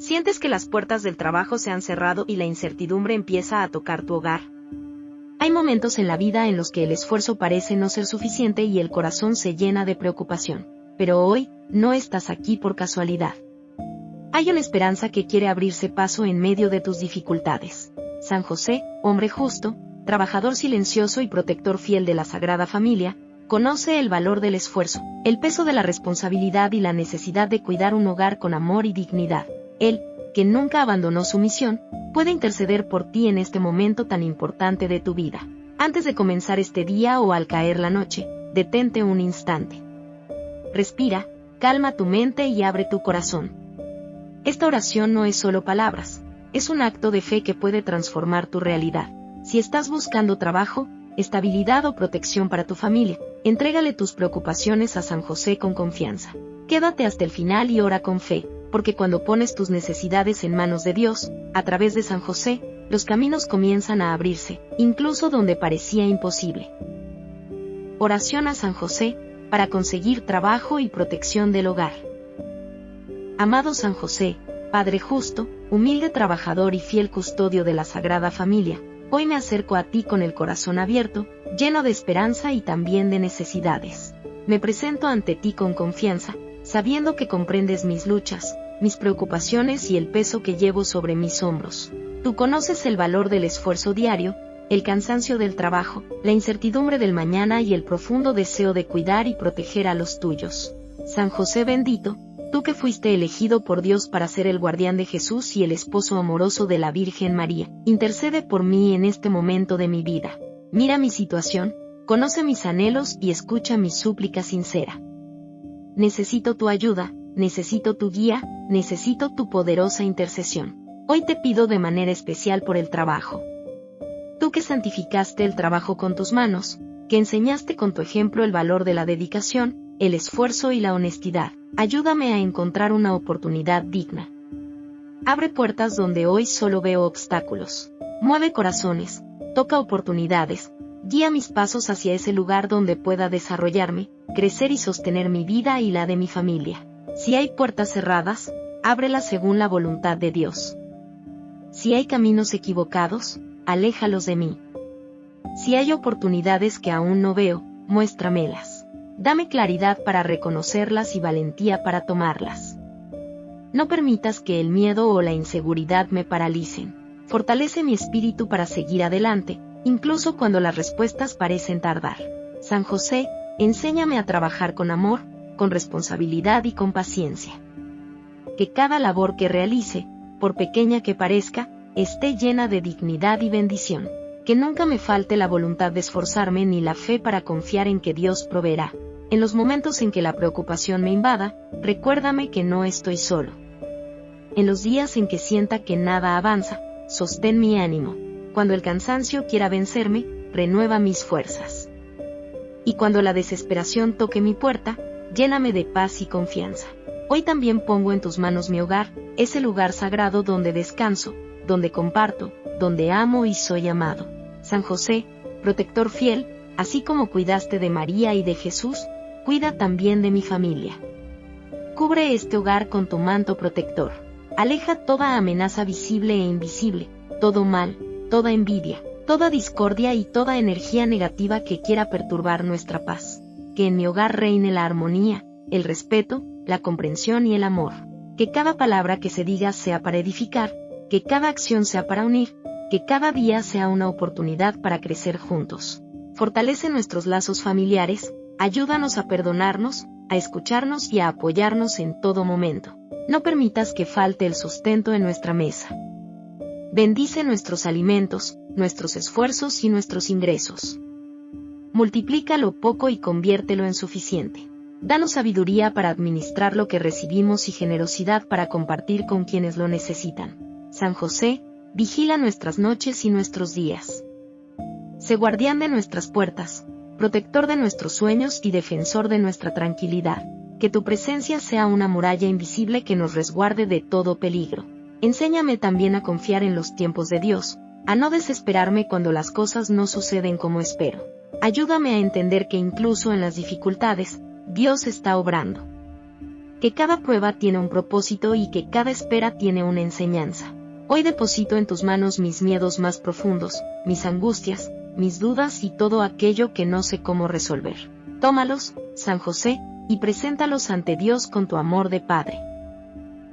¿Sientes que las puertas del trabajo se han cerrado y la incertidumbre empieza a tocar tu hogar? Hay momentos en la vida en los que el esfuerzo parece no ser suficiente y el corazón se llena de preocupación. Pero hoy, no estás aquí por casualidad. Hay una esperanza que quiere abrirse paso en medio de tus dificultades. San José, hombre justo, trabajador silencioso y protector fiel de la Sagrada Familia, conoce el valor del esfuerzo, el peso de la responsabilidad y la necesidad de cuidar un hogar con amor y dignidad. Él, que nunca abandonó su misión, puede interceder por ti en este momento tan importante de tu vida. Antes de comenzar este día o al caer la noche, detente un instante. Respira, calma tu mente y abre tu corazón. Esta oración no es solo palabras, es un acto de fe que puede transformar tu realidad. Si estás buscando trabajo, estabilidad o protección para tu familia, entrégale tus preocupaciones a San José con confianza. Quédate hasta el final y ora con fe, porque cuando pones tus necesidades en manos de Dios, a través de San José, los caminos comienzan a abrirse, incluso donde parecía imposible. Oración a San José, para conseguir trabajo y protección del hogar. Amado San José, Padre justo, humilde trabajador y fiel custodio de la Sagrada Familia, hoy me acerco a ti con el corazón abierto, lleno de esperanza y también de necesidades. Me presento ante ti con confianza, sabiendo que comprendes mis luchas, mis preocupaciones y el peso que llevo sobre mis hombros. Tú conoces el valor del esfuerzo diario, el cansancio del trabajo, la incertidumbre del mañana y el profundo deseo de cuidar y proteger a los tuyos. San José bendito, tú que fuiste elegido por Dios para ser el guardián de Jesús y el esposo amoroso de la Virgen María, intercede por mí en este momento de mi vida. Mira mi situación, conoce mis anhelos y escucha mi súplica sincera. Necesito tu ayuda, necesito tu guía, necesito tu poderosa intercesión. Hoy te pido de manera especial por el trabajo. Tú que santificaste el trabajo con tus manos, que enseñaste con tu ejemplo el valor de la dedicación, el esfuerzo y la honestidad, ayúdame a encontrar una oportunidad digna. Abre puertas donde hoy solo veo obstáculos. Mueve corazones, toca oportunidades, guía mis pasos hacia ese lugar donde pueda desarrollarme, crecer y sostener mi vida y la de mi familia. Si hay puertas cerradas, ábrelas según la voluntad de Dios. Si hay caminos equivocados, aléjalos de mí. Si hay oportunidades que aún no veo, muéstramelas. Dame claridad para reconocerlas y valentía para tomarlas. No permitas que el miedo o la inseguridad me paralicen. Fortalece mi espíritu para seguir adelante, incluso cuando las respuestas parecen tardar. San José, enséñame a trabajar con amor, con responsabilidad y con paciencia. Que cada labor que realice, por pequeña que parezca, esté llena de dignidad y bendición. Que nunca me falte la voluntad de esforzarme ni la fe para confiar en que Dios proveerá. En los momentos en que la preocupación me invada, recuérdame que no estoy solo. En los días en que sienta que nada avanza, sostén mi ánimo. Cuando el cansancio quiera vencerme, renueva mis fuerzas. Y cuando la desesperación toque mi puerta, lléname de paz y confianza. Hoy también pongo en tus manos mi hogar, ese lugar sagrado donde descanso, donde comparto, donde amo y soy amado. San José, protector fiel, así como cuidaste de María y de Jesús, cuida también de mi familia. Cubre este hogar con tu manto protector. Aleja toda amenaza visible e invisible, todo mal, toda envidia, toda discordia y toda energía negativa que quiera perturbar nuestra paz. Que en mi hogar reine la armonía, el respeto, la comprensión y el amor. Que cada palabra que se diga sea para edificar, que cada acción sea para unir, que cada día sea una oportunidad para crecer juntos. Fortalece nuestros lazos familiares, ayúdanos a perdonarnos, a escucharnos y a apoyarnos en todo momento. No permitas que falte el sustento en nuestra mesa. Bendice nuestros alimentos, nuestros esfuerzos y nuestros ingresos. Multiplica lo poco y conviértelo en suficiente. Danos sabiduría para administrar lo que recibimos y generosidad para compartir con quienes lo necesitan. San José, vigila nuestras noches y nuestros días. Sé guardián de nuestras puertas, protector de nuestros sueños y defensor de nuestra tranquilidad. Que tu presencia sea una muralla invisible que nos resguarde de todo peligro. Enséñame también a confiar en los tiempos de Dios, a no desesperarme cuando las cosas no suceden como espero. Ayúdame a entender que incluso en las dificultades, Dios está obrando. que cada prueba tiene un propósito y que cada espera tiene una enseñanza. Hoy deposito en tus manos mis miedos más profundos, mis angustias, mis dudas y todo aquello que no sé cómo resolver. Tómalos, San José, y preséntalos ante Dios con tu amor de Padre.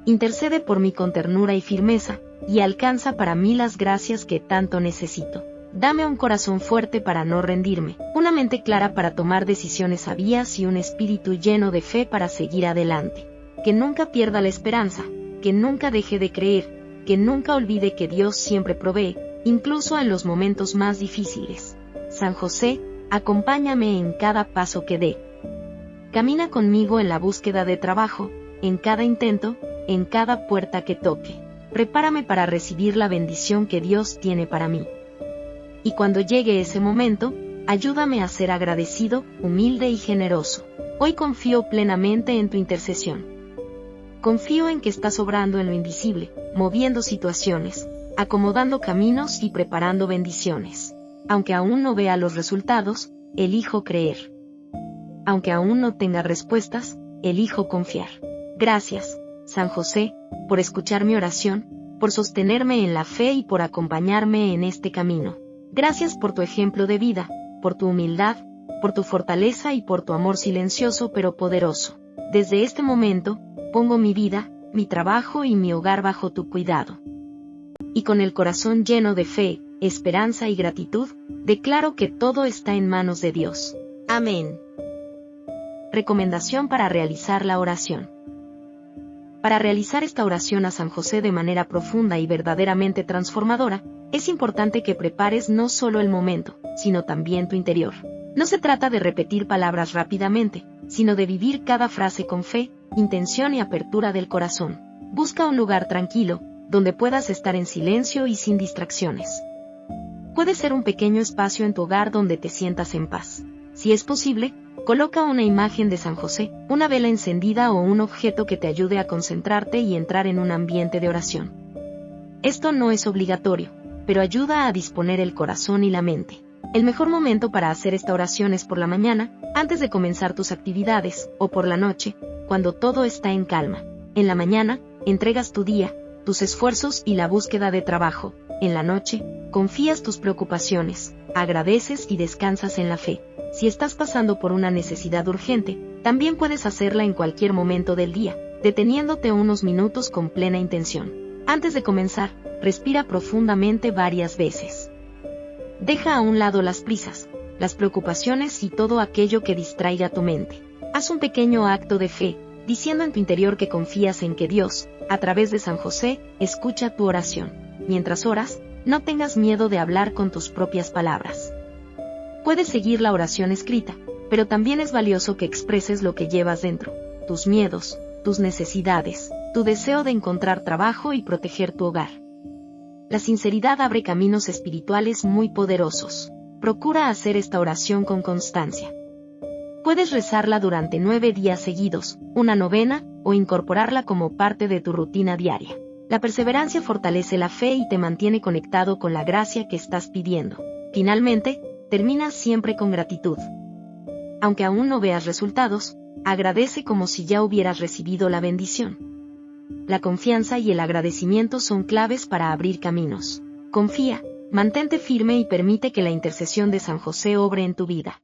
Intercede por mí con ternura y firmeza, y alcanza para mí las gracias que tanto necesito. Dame un corazón fuerte para no rendirme, una mente clara para tomar decisiones sabias y un espíritu lleno de fe para seguir adelante. Que nunca pierda la esperanza, que nunca deje de creer, que nunca olvide que Dios siempre provee, incluso en los momentos más difíciles. San José, acompáñame en cada paso que dé. Camina conmigo en la búsqueda de trabajo, en cada intento, en cada puerta que toque. Prepárame para recibir la bendición que Dios tiene para mí. Y cuando llegue ese momento, ayúdame a ser agradecido, humilde y generoso. Hoy confío plenamente en tu intercesión. Confío en que estás obrando en lo invisible, moviendo situaciones, acomodando caminos y preparando bendiciones. Aunque aún no vea los resultados, elijo creer. Aunque aún no tenga respuestas, elijo confiar. Gracias, San José, por escuchar mi oración, por sostenerme en la fe y por acompañarme en este camino. Gracias por tu ejemplo de vida, por tu humildad, por tu fortaleza y por tu amor silencioso pero poderoso. Desde este momento, pongo mi vida, mi trabajo y mi hogar bajo tu cuidado. Y con el corazón lleno de fe, esperanza y gratitud, declaro que todo está en manos de Dios. Amén. Recomendación para realizar la oración. Para realizar esta oración a San José de manera profunda y verdaderamente transformadora, es importante que prepares no solo el momento, sino también tu interior. No se trata de repetir palabras rápidamente, sino de vivir cada frase con fe, intención y apertura del corazón. Busca un lugar tranquilo, donde puedas estar en silencio y sin distracciones. Puede ser un pequeño espacio en tu hogar donde te sientas en paz. Si es posible, coloca una imagen de San José, una vela encendida o un objeto que te ayude a concentrarte y entrar en un ambiente de oración. Esto no es obligatorio, pero ayuda a disponer el corazón y la mente. El mejor momento para hacer esta oración es por la mañana, antes de comenzar tus actividades, o por la noche, cuando todo está en calma. En la mañana, entregas tu día, tus esfuerzos y la búsqueda de trabajo. En la noche, confías tus preocupaciones, agradeces y descansas en la fe. Si estás pasando por una necesidad urgente, también puedes hacerla en cualquier momento del día, deteniéndote unos minutos con plena intención. Antes de comenzar, respira profundamente varias veces. Deja a un lado las prisas, las preocupaciones y todo aquello que distraiga tu mente. Haz un pequeño acto de fe, diciendo en tu interior que confías en que Dios, a través de San José, escucha tu oración. Mientras oras, no tengas miedo de hablar con tus propias palabras. Puedes seguir la oración escrita, pero también es valioso que expreses lo que llevas dentro, tus miedos, tus necesidades, tu deseo de encontrar trabajo y proteger tu hogar. La sinceridad abre caminos espirituales muy poderosos. Procura hacer esta oración con constancia. Puedes rezarla durante 9 días seguidos, una novena, o incorporarla como parte de tu rutina diaria. La perseverancia fortalece la fe y te mantiene conectado con la gracia que estás pidiendo. Finalmente, termina siempre con gratitud. Aunque aún no veas resultados, agradece como si ya hubieras recibido la bendición. La confianza y el agradecimiento son claves para abrir caminos. Confía, mantente firme y permite que la intercesión de San José obre en tu vida.